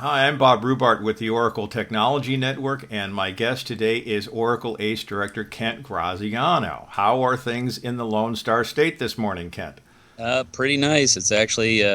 Hi, I'm Bob Rubart with the Oracle Technology Network, and my guest today is Oracle ACE Director Kent Graziano. How are things in the Lone Star State this morning, Kent? Pretty nice. It's actually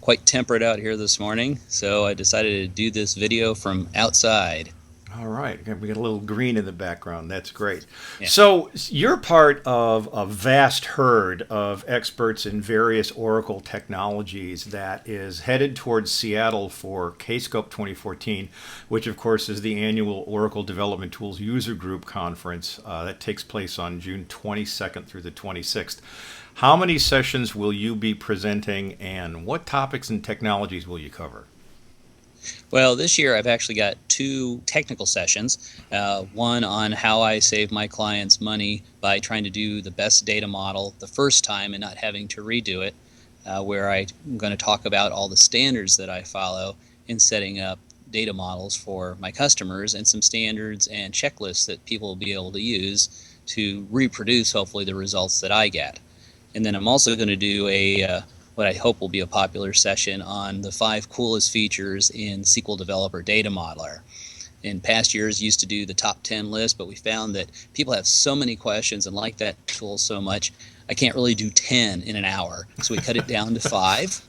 quite temperate out here this morning, so I decided to do this video from outside. All right, we got a little green in the background. That's great. Yeah. So, you're part of a vast herd of experts in various Oracle technologies that is headed towards Seattle for Kscope 2014, which, of course, is the annual Oracle Development Tools User Group Conference that takes place on June 22nd through the 26th. How many sessions will you be presenting, and what topics and technologies will you cover? Well, this year I've actually got two technical sessions. One on how I save my clients money by trying to do the best data model the first time and not having to redo it, where I'm going to talk about all the standards that I follow in setting up data models for my customers and some standards and checklists that people will be able to use to reproduce, hopefully, the results that I get. And then I'm also going to do what I hope will be a popular session on the 5 coolest features in SQL Developer Data Modeler. In past years, used to do the top 10 list, but we found that people have so many questions and like that tool so much, I can't really do 10 in an hour. So we cut it down to 5.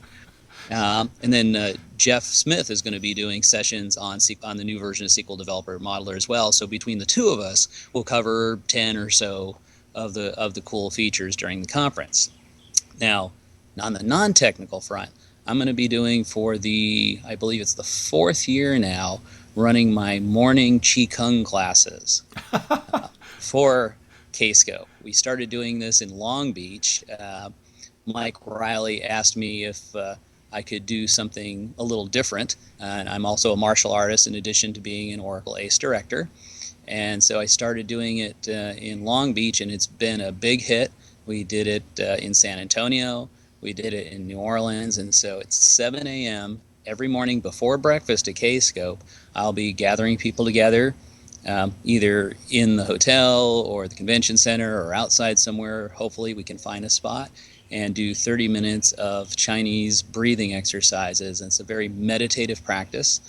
And then Jeff Smith is going to be doing sessions on the new version of SQL Developer Modeler as well. So between the two of us, we'll cover 10 or so of the cool features during the conference. Now, on the non-technical front, I'm going to be doing I believe it's the 4th year now, running my morning Chi Gung classes for Kscope. We started doing this in Long Beach. Mike Riley asked me if I could do something a little different. And I'm also a martial artist in addition to being an Oracle ACE Director. And so I started doing it in Long Beach, and it's been a big hit. We did it in San Antonio. We did it in New Orleans, and so it's 7 a.m. every morning before breakfast at Kscope. I'll be gathering people together, either in the hotel or the convention center or outside somewhere. Hopefully we can find a spot and do 30 minutes of Chinese breathing exercises. And it's a very meditative practice.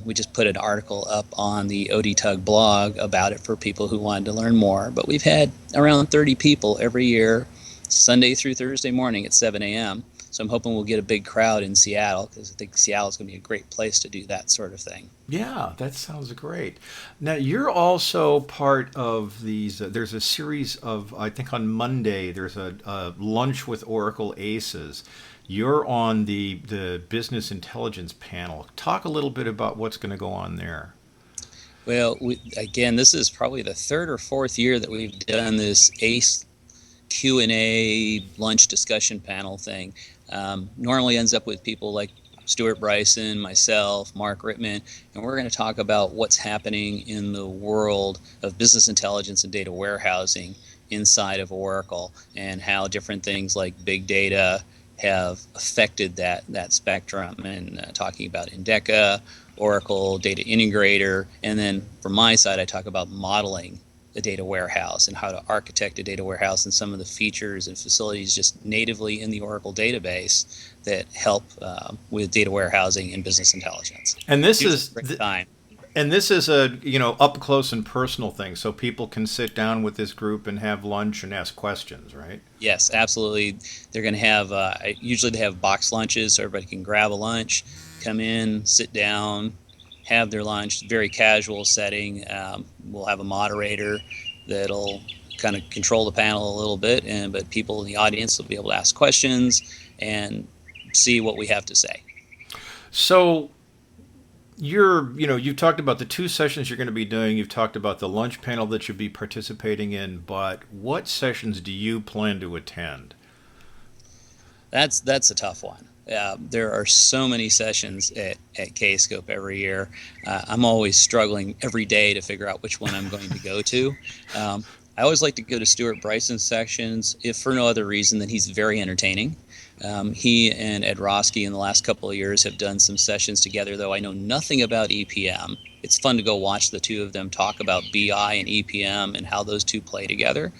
We just put an article up on the ODTUG blog about it for people who wanted to learn more. But we've had around 30 people every year, Sunday through Thursday morning at 7 a.m. So I'm hoping we'll get a big crowd in Seattle, because I think Seattle is going to be a great place to do that sort of thing. Yeah, that sounds great. Now, you're also part of these. There's a series of, I think on Monday, there's a lunch with Oracle Aces. You're on the business intelligence panel. Talk a little bit about what's going to go on there. Well, again, this is probably the 3rd or 4th year that we've done this ACE Q&A lunch discussion panel thing. Normally ends up with people like Stuart Bryson, myself, Mark Rittman, and we're going to talk about what's happening in the world of business intelligence and data warehousing inside of Oracle, and how different things like big data have affected that spectrum, and talking about Endeca, Oracle Data Integrator, and then from my side I talk about modeling the data warehouse and how to architect a data warehouse and some of the features and facilities just natively in the Oracle database that help with data warehousing and business intelligence. And this It's is a great time. And this is a up close and personal thing, so people can sit down with this group and have lunch and ask questions, right? Yes, absolutely. They're going to have usually they have box lunches, so everybody can grab a lunch, come in, sit down, have their lunch. Very casual setting. We'll have a moderator that'll kind of control the panel a little bit, but people in the audience will be able to ask questions and see what we have to say. So you've talked about the 2 sessions you're going to be doing. You've talked about the lunch panel that you'll be participating in, but what sessions do you plan to attend? That's a tough one. There are so many sessions at Kscope every year. I'm always struggling every day to figure out which one I'm going to go to. I always like to go to Stuart Bryson's sections, if for no other reason than he's very entertaining. He and Ed Roski in the last couple of years have done some sessions together, though I know nothing about EPM. It's fun to go watch the two of them talk about BI and EPM and how those two play together.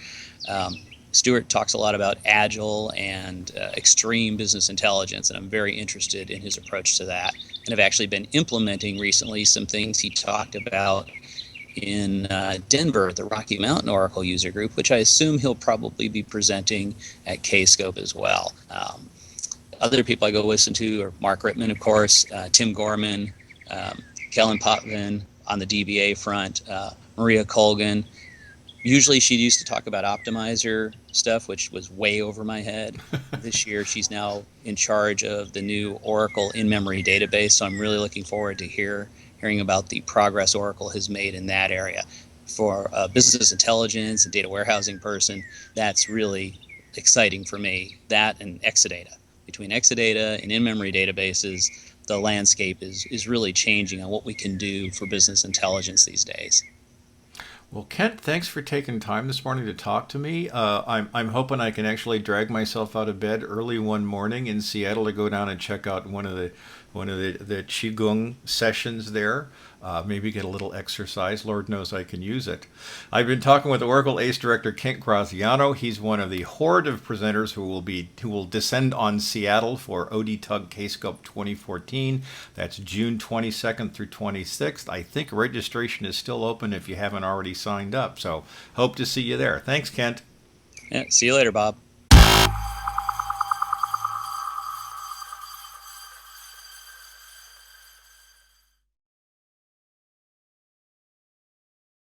Stuart talks a lot about agile and extreme business intelligence, and I'm very interested in his approach to that. And I've actually been implementing recently some things he talked about in Denver at the Rocky Mountain Oracle User Group, which I assume he'll probably be presenting at Kscope as well. Other people I go listen to are Mark Rittman, of course, Tim Gorman, Kellen Potvin on the DBA front, Maria Colgan. Usually she used to talk about optimizer stuff, which was way over my head. This year she's now in charge of the new Oracle in-memory database, so I'm really looking forward to hearing about the progress Oracle has made in that area. For a business intelligence and data warehousing person, that's really exciting for me. That and Exadata. Between Exadata and in-memory databases, the landscape is really changing on what we can do for business intelligence these days. Well, Kent, thanks for taking time this morning to talk to me. I'm hoping I can actually drag myself out of bed early one morning in Seattle to go down and check out one of the Chi Gung sessions there. Maybe get a little exercise. Lord knows I can use it. I've been talking with Oracle ACE Director Kent Graziano. He's one of the horde of presenters who will descend on Seattle for ODTUG Kscope 2014. That's June 22nd through 26th. I think registration is still open if you haven't already signed up. So hope to see you there. Thanks, Kent. Yeah, see you later, Bob.